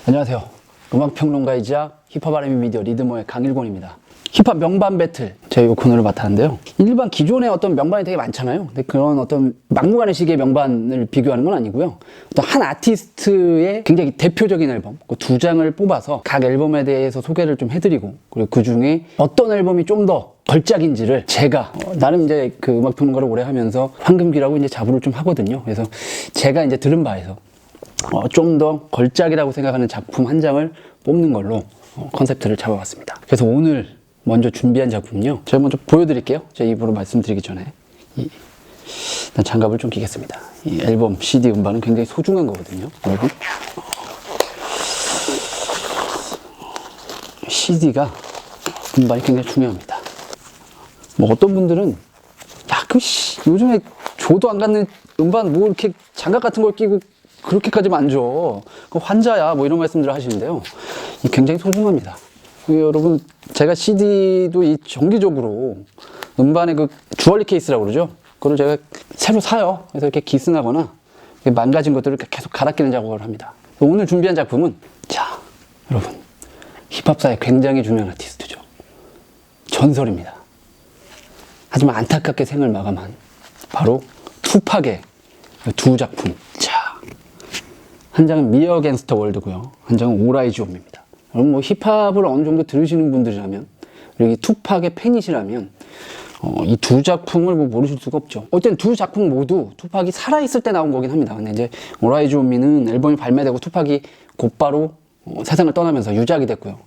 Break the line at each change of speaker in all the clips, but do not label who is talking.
안녕하세요. 음악평론가이자 힙합 R&B 미디어 리드머의 강일권입니다. 힙합 명반 배틀, 제가 이 코너를 맡았는데요. 일반 기존의 어떤 명반이 되게 많잖아요. 근데 그런 어떤 막무가내식의 명반을 비교하는 건 아니고요. 어떤 한 아티스트의 굉장히 대표적인 앨범, 그 두 장을 뽑아서 각 앨범에 대해서 소개를 좀 해드리고, 그리고 그 중에 어떤 앨범이 좀 더 걸작인지를 제가 나름 이제 그 음악평론가를 오래 하면서 황금기라고 이제 자부를 좀 하거든요. 그래서 제가 이제 들은 바에서 좀 더 걸작이라고 생각하는 작품 한 장을 뽑는 걸로 컨셉트를 잡아봤습니다. 그래서 오늘 먼저 준비한 작품은요, 제가 먼저 보여드릴게요. 제 입으로 말씀드리기 전에 일단 장갑을 좀 끼겠습니다. 이 앨범 CD 음반은 굉장히 소중한 거거든요, 여러분. CD가 음반이 굉장히 중요합니다. 뭐 어떤 분들은 야, 요즘에 조도 안 갖는 음반 뭐 이렇게 장갑 같은 걸 끼고 그렇게까지 만져, 그 환자야, 뭐 이런 말씀들을 하시는데요. 굉장히 소중합니다. 여러분, 제가 CD도 이 정기적으로 음반의 그 주얼리 케이스라고 그러죠. 그걸 제가 새로 사요. 그래서 이렇게 기스나거나 망가진 것들을 계속 갈아 끼는 작업을 합니다. 오늘 준비한 작품은, 자, 여러분, 힙합사에 굉장히 중요한 아티스트죠. 전설입니다. 하지만 안타깝게 생을 마감한 바로 투팍의 두 작품. 자, 한 장은 미 어게인스트 더 월드고요. 한 장은 올 아이즈 온 미입니다. 여러분 뭐 힙합을 어느 정도 들으시는 분들이라면, 그리고 이 투팍의 팬이시라면 이 두 작품을 뭐 모르실 수가 없죠. 어쨌든 두 작품 모두 투팍이 살아있을 때 나온 거긴 합니다. 근데 이제 올 아이즈 온 미는 앨범이 발매되고 투팍이 곧바로 세상을 떠나면서 유작이 됐고요.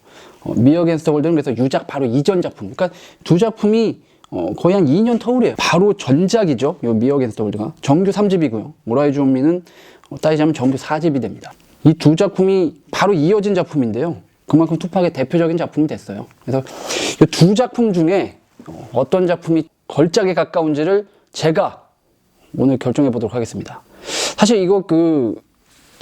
미 어게인스트 더 월드는 그래서 유작 바로 이전 작품. 그러니까 두 작품이 거의 한 2년 터울이에요. 바로 전작이죠. 요 미 어게인스트 더 월드가 정규 3집이고요. 올 아이즈 온 미는 따지자면 정규 4집이 됩니다. 이 두 작품이 바로 이어진 작품인데요. 그만큼 투팍의 대표적인 작품이 됐어요. 그래서 이 두 작품 중에 어떤 작품이 걸작에 가까운지를 제가 오늘 결정해 보도록 하겠습니다. 사실 이거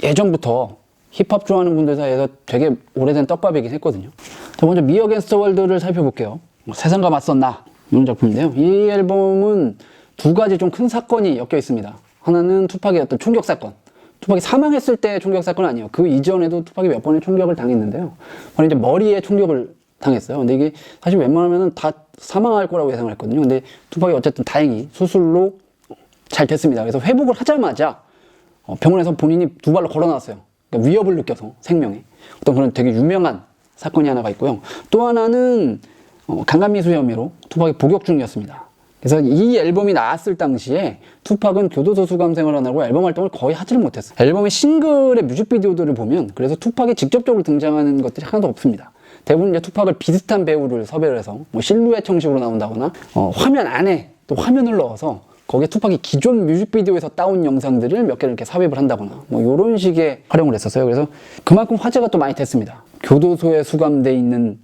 예전부터 힙합 좋아하는 분들 사이에서 되게 오래된 떡밥이긴 했거든요. 자, 먼저 미 어게인스트 더 월드를 살펴볼게요. 세상과 맞선 나, 이런 작품인데요. 이 앨범은 두 가지 좀 큰 사건이 엮여 있습니다. 하나는 투팍의 어떤 총격 사건. 투팍이 사망했을 때 총격 사건은 아니에요. 그 이전에도 투팍이 몇 번의 총격을 당했는데요. 바로 이제 머리에 총격을 당했어요. 근데 이게 사실 웬만하면 다 사망할 거라고 예상을 했거든요. 근데 투팍이 어쨌든 다행히 수술로 잘 됐습니다. 그래서 회복을 하자마자 병원에서 본인이 두 발로 걸어 나왔어요. 그러니까 위협을 느껴서 생명에. 어떤 그런 되게 유명한 사건이 하나가 있고요. 또 하나는 강간미수 혐의로 투팍이 복역 중이었습니다. 그래서 이 앨범이 나왔을 당시에 투팍은 교도소 수감 생활을 하고 앨범 활동을 거의 하지를 못했어요. 앨범의 싱글의 뮤직비디오들을 보면 그래서 투팍이 직접적으로 등장하는 것들이 하나도 없습니다. 대부분 이제 투팍을 비슷한 배우를 섭외를 해서 뭐 실루엣 형식으로 나온다거나 화면 안에 또 화면을 넣어서 거기에 투팍이 기존 뮤직비디오에서 따온 영상들을 몇 개를 이렇게 삽입을 한다거나 뭐 이런 식의 활용을 했었어요. 그래서 그만큼 화제가 또 많이 됐습니다. 교도소에 수감돼 있는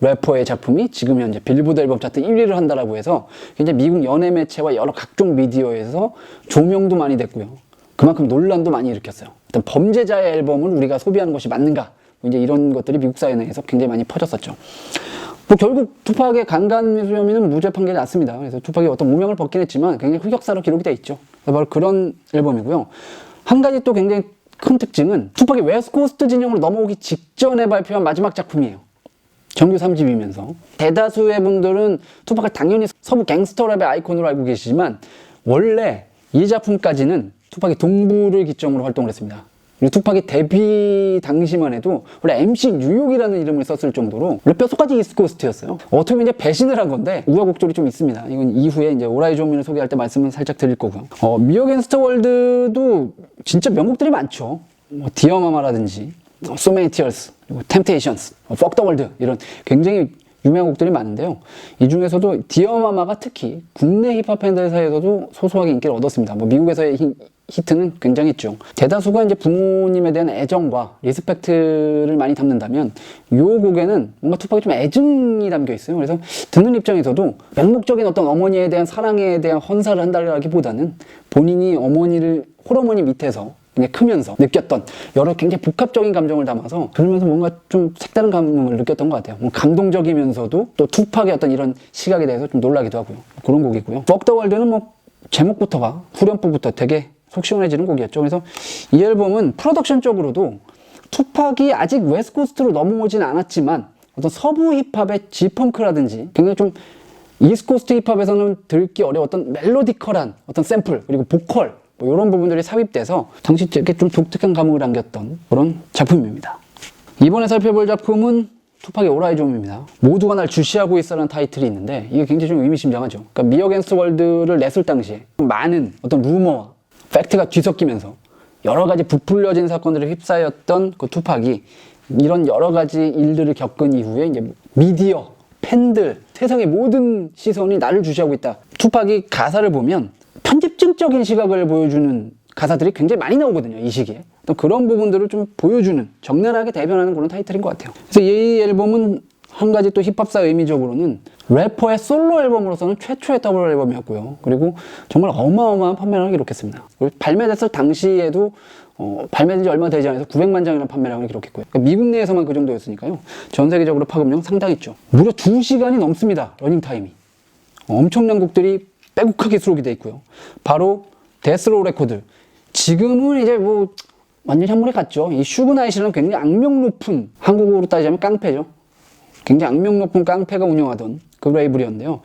래퍼의 작품이 지금 현재 빌보드 앨범 차트 1위를 한다라고 해서 굉장히 미국 연예 매체와 여러 각종 미디어에서 조명도 많이 됐고요. 그만큼 논란도 많이 일으켰어요. 일단 범죄자의 앨범을 우리가 소비하는 것이 맞는가? 이제 이런 것들이 미국 사회 내에서 굉장히 많이 퍼졌었죠. 뭐 결국 투팍의 강간미수 혐의는 무죄 판결이 났습니다. 그래서 투팍이 어떤 무명을 벗긴 했지만 굉장히 흑역사로 기록이 돼 있죠. 바로 그런 앨범이고요. 한 가지 또 굉장히 큰 특징은 투팍이 웨스트코스트 진영으로 넘어오기 직전에 발표한 마지막 작품이에요. 정규 3집이면서 대다수의 분들은 투팍을 당연히 서부 갱스터랩의 아이콘으로 알고 계시지만 원래 이 작품까지는 투팍이 동부를 기점으로 활동을 했습니다. 그리고 투팍이 데뷔 당시만 해도 원래 MC 뉴욕이라는 이름을 썼을 정도로 원래 뼛속까지 이스트코스트였어요. 어떻게 보면 이제 배신을 한 건데 우여곡절이 좀 있습니다. 이건 이후에 이제 올 아이즈 온 미를 소개할 때 말씀을 살짝 드릴 거고요. 미 어게인스트 더 월드도 진짜 명곡들이 많죠. 뭐 디어 마마라든지 So Many Tears, 그리고 Temptations, Fuck the World 이런 굉장히 유명한 곡들이 많은데요. 이 중에서도 디어 마마가 특히 국내 힙합 팬들 사이에서도 소소하게 인기를 얻었습니다. 뭐 미국에서의 히트는 굉장했죠. 대다수가 이제 부모님에 대한 애정과 리스펙트를 많이 담는다면 이 곡에는 뭔가 투팍이 좀 애증이 담겨 있어요. 그래서 듣는 입장에서도 맹목적인 어떤 어머니에 대한 사랑에 대한 헌사를 한다기보다는 본인이 홀어머니 밑에서 크면서 느꼈던 여러 굉장히 복합적인 감정을 담아서 들으면서 뭔가 좀 색다른 감흥을 느꼈던 것 같아요. 뭐 감동적이면서도 또 투팍의 어떤 이런 시각에 대해서 좀 놀라기도 하고요. 그런 곡이고요. Fuck the World는 뭐 제목부터가, 후렴부부터 되게 속 시원해지는 곡이었죠. 그래서 이 앨범은 프로덕션적으로도 투팍이 아직 웨스트코스트로 넘어오진 않았지만 어떤 서부 힙합의 G펑크라든지 굉장히 좀 이스트코스트 힙합에서는 듣기 어려웠던 멜로디컬한 어떤 샘플 그리고 보컬 뭐 이런 부분들이 삽입돼서 당시 되게 좀 독특한 감흥을 안겼던 그런 작품입니다. 이번에 살펴볼 작품은 투팍의 All Eyes On Me입니다. 모두가 날 주시하고 있어라는 타이틀이 있는데 이게 굉장히 좀 의미심장하죠. 그러니까 미 어게인스트 월드를 냈을 당시에 많은 어떤 루머와 팩트가 뒤섞이면서 여러 가지 부풀려진 사건들에 휩싸였던 그 투팍이 이런 여러 가지 일들을 겪은 이후에 이제 미디어, 팬들, 세상의 모든 시선이 나를 주시하고 있다. 투팍이 가사를 보면 편집증적인 시각을 보여주는 가사들이 굉장히 많이 나오거든요, 이 시기에. 또 그런 부분들을 좀 보여주는, 적나라하게 대변하는 그런 타이틀인 것 같아요. 그래서 이 앨범은 한 가지 또 힙합사 의미적으로는 래퍼의 솔로 앨범으로서는 최초의 더블 앨범이었고요. 그리고 정말 어마어마한 판매량을 기록했습니다. 그리고 발매됐을 당시에도 발매된 지 얼마 되지 않아서 900만 장이라는 판매량을 기록했고요. 그러니까 미국 내에서만 그 정도였으니까요. 전 세계적으로 파급력 상당했죠. 무려 2시간이 넘습니다. 러닝타임이. 엄청난 곡들이 빼곡하게 수록이 돼 있고요. 바로 데스로우 레코드. 지금은 이제 뭐 완전히 한물에 갔죠. 이 슈그나잇이라는 굉장히 악명 높은, 한국어로 따지자면 깡패죠. 굉장히 악명 높은 깡패가 운영하던 그 레이블이었는데요.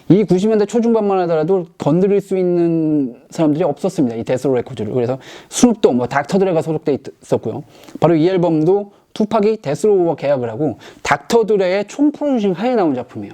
이 90년대 초중반만 하더라도 건드릴 수 있는 사람들이 없었습니다. 이 데스로우 레코드를. 그래서 스눕독, 뭐 닥터 드레가 소속돼 있었고요. 바로 이 앨범도 투팍이 데스로우와 계약을 하고 닥터 드레의 총 프로듀싱 하에 나온 작품이에요.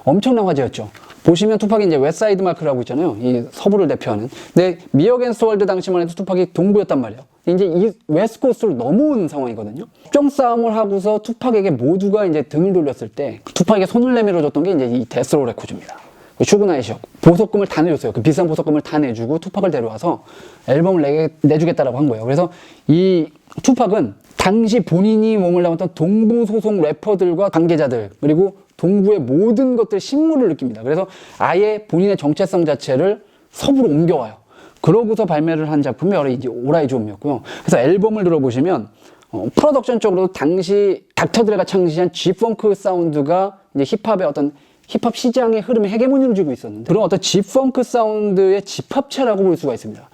엄청난 화제였죠. 보시면 투팍이 이제 웨스트사이드 마크라고 있잖아요. 이 서부를 대표하는. 근데 미 어게인스트 월드 당시만 해도 투팍이 동부였단 말이에요. 이제 이 웨스트코스트로 넘어온 상황이거든요. 특정 싸움을 하고서 투팍에게 모두가 이제 등을 돌렸을 때 투팍에게 손을 내밀어 줬던 게 이제 이 데스로우 레코드입니다. 슈그나잇이었고 보석금을 다 내줬어요. 그 비싼 보석금을 다 내주고 투팍을 데려와서 앨범을 내주겠다라고 한 거예요. 그래서 이 투팍은 당시 본인이 몸을 담았던 동부 소속 래퍼들과 관계자들 그리고 동부의 모든 것들 신물을 느낍니다. 그래서 아예 본인의 정체성 자체를 서부로 옮겨와요. 그러고서 발매를 한 작품이 바로 이제 All Eyes On Me였고요. 그래서 앨범을 들어보시면 프로덕션적으로도 당시 닥터 드레가 창시한 G-펑크 사운드가 이제 힙합의 어떤 힙합 시장의 흐름에 헤게모니를 쥐고 있었는데 그런 어떤 G-펑크 사운드의 집합체라고 볼 수가 있습니다.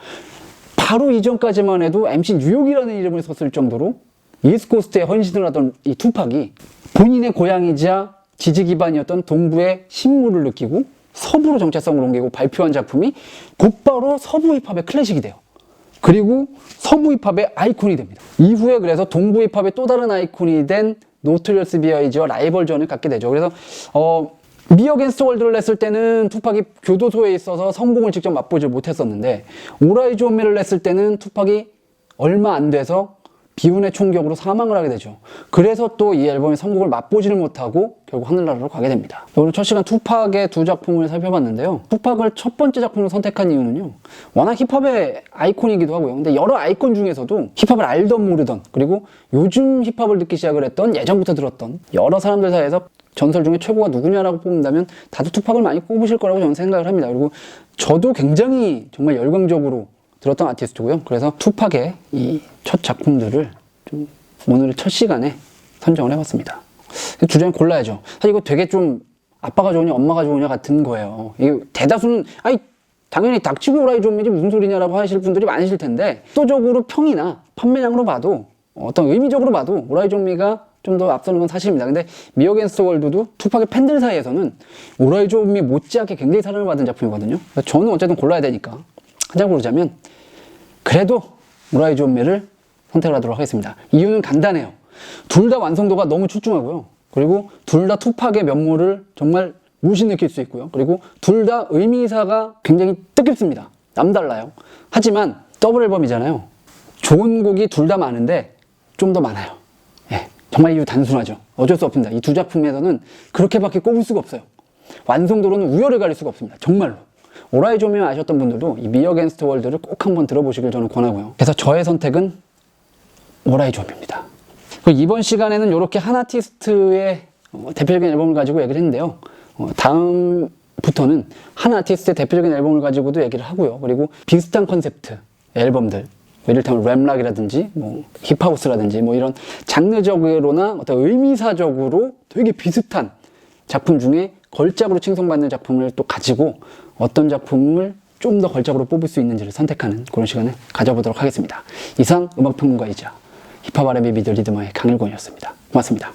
바로 이전까지만 해도 MC 뉴욕이라는 이름을 썼을 정도로 이스트코스트에 헌신을 하던 이 투팍이 본인의 고향이자 지지 기반이었던 동부의 신물을 느끼고 서부로 정체성을 옮기고 발표한 작품이 곧바로 서부 힙합의 클래식이 돼요. 그리고 서부 힙합의 아이콘이 됩니다. 이후에 그래서 동부 힙합의 또 다른 아이콘이 된 노토리어스 B.I.G와 라이벌전을 갖게 되죠. 그래서 미 어게인스트 월드를 냈을 때는 투팍이 교도소에 있어서 성공을 직접 맛보지 못했었는데 All Eyes On Me를 냈을 때는 투팍이 얼마 안 돼서 비운의 총격으로 사망을 하게 되죠. 그래서 또 이 앨범의 성공을 맛보지를 못하고 결국 하늘나라로 가게 됩니다. 오늘 첫 시간 투팍의 두 작품을 살펴봤는데요. 투팍을 첫 번째 작품으로 선택한 이유는요. 워낙 힙합의 아이콘이기도 하고요. 근데 여러 아이콘 중에서도 힙합을 알던 모르던 그리고 요즘 힙합을 듣기 시작을 했던 예전부터 들었던 여러 사람들 사이에서 전설 중에 최고가 누구냐라고 뽑는다면 다들 투팍을 많이 꼽으실 거라고 저는 생각을 합니다. 그리고 저도 굉장히 정말 열광적으로 들었던 아티스트고요. 그래서 투팍의 이 첫 작품들을 좀 오늘 첫 시간에 선정을 해봤습니다. 주제는 골라야죠. 사실 이거 되게 좀 아빠가 좋으냐 엄마가 좋으냐 같은 거예요. 이 대다수는 아니 당연히 닥치고 오라이 좀이지 무슨 소리냐라고 하실 분들이 많으실 텐데 압도적으로 평이나 판매량으로 봐도 어떤 의미적으로 봐도 오라이 좀미가 좀 더 앞서는 건 사실입니다. 근데 미 어게인스트 월드도 투팍의 팬들 사이에서는 오라이 좀미 못지않게 굉장히 사랑을 받은 작품이거든요. 그래서 저는 어쨌든 골라야 되니까 한 장 고르자면 그래도 오라이 좀미를 선택을 하도록 하겠습니다. 이유는 간단해요. 둘 다 완성도가 너무 출중하고요. 그리고 둘 다 투팍의 면모를 정말 무시 느낄 수 있고요. 그리고 둘 다 의미사가 굉장히 뜻깊습니다. 남달라요. 하지만 더블 앨범이잖아요. 좋은 곡이 둘 다 많은데 좀 더 많아요. 예, 정말 이유 단순하죠. 어쩔 수 없습니다. 이 두 작품에서는 그렇게밖에 꼽을 수가 없어요. 완성도로는 우열을 가릴 수가 없습니다. 정말로. All Eyes On Me 아셨던 분들도 이 미 어게인스트 월드를 꼭 한번 들어보시길 저는 권하고요. 그래서 저의 선택은 All Eyes On Me입니다. 이번 시간에는 이렇게 한 아티스트의 대표적인 앨범을 가지고 얘기를 했는데요. 다음부터는 한 아티스트의 대표적인 앨범을 가지고도 얘기를 하고요. 그리고 비슷한 컨셉트 앨범들, 이를테면 랩락이라든지 뭐 힙하우스라든지 뭐 이런 장르적으로나 어떤 의미사적으로 되게 비슷한 작품 중에 걸작으로 칭송받는 작품을 또 가지고 어떤 작품을 좀 더 걸작으로 뽑을 수 있는지를 선택하는 그런 시간을 가져보도록 하겠습니다. 이상 음악평론가이자 힙합 R&B 미들 리드머의 강일권이었습니다. 고맙습니다.